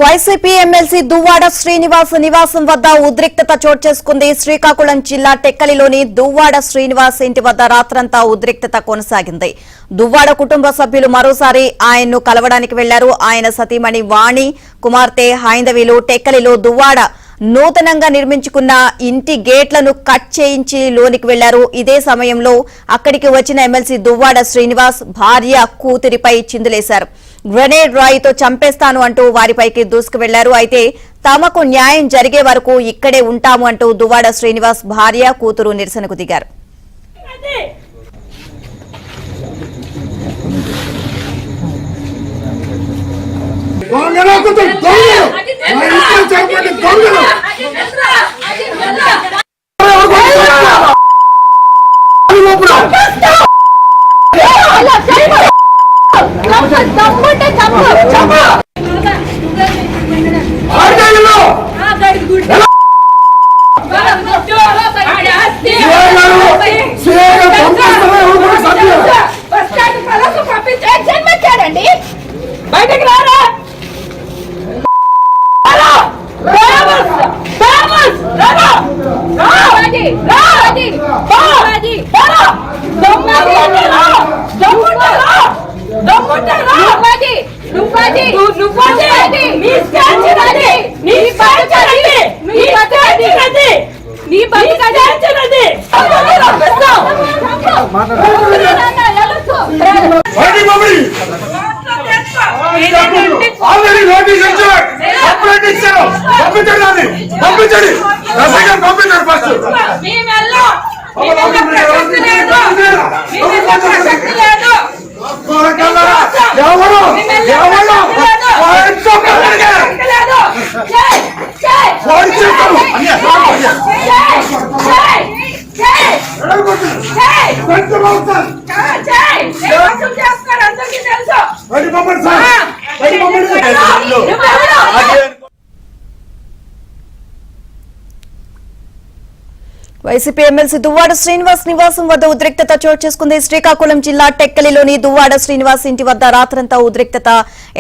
YCP MLC Duvvada Srinivas నివాసం వద్ద ఉద్రిక్తత చోటు చేసుకుంది. శ్రీకాకుళం జిల్లా టెక్కలిలోని దువ్వాడ శ్రీనివాస్ ఇంటి వద్ద రాత్రంతా ఉద్రిక్తత కొనసాగింది. దువ్వాడ కుటుంబ సభ్యులు మరోసారి ఆయన్ను కలవడానికి వెళ్లారు. ఆయన సతీమణి వాణి, కుమార్తె హైందవిలు టెక్కలిలో దువ్వాడ నూతనంగా నిర్మించుకున్న ఇంటి గేట్లను కట్ చేయించి లోనికి వెళ్లారు. ఇదే సమయంలో అక్కడికి వచ్చిన ఎమ్మెల్సీ దువ్వాడ శ్రీనివాస్ భార్య కూతురిపై చిందులేశారు. గ్రెనేడ్ రాయితో చంపేస్తాను అంటూ వారిపైకి దూసుకు వెళ్లారు. అయితే తమకు న్యాయం జరిగే వరకు ఇక్కడే ఉంటాము అంటూ దువ్వాడ శ్రీనివాస్ భార్య కూతురు నిరసనకు దిగారు. బయటకు రారా ఆల్రెడీ నోటీస్ ఇచ్చారు. పంపించండి first YCP MLC Duvvada Srinivas నివాసం వద్ద ఉద్రిక్తత చోటు చేసుకుంది. శ్రీకాకుళం జిల్లా టెక్కలిలోని దువ్వాడ శ్రీనివాస్ ఇంటి వద్ద రాత్రంతా ఉద్రిక్తత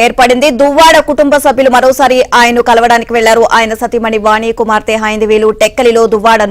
ఏర్పడింది. దువ్వాడ కుటుంబ సభ్యులు మరోసారి ఆయన్ను కలవడానికి వెళ్లారు. ఆయన సతీమణి వాణి, కుమార్తె హైందవేలు టెక్కలిలో దువ్వాడ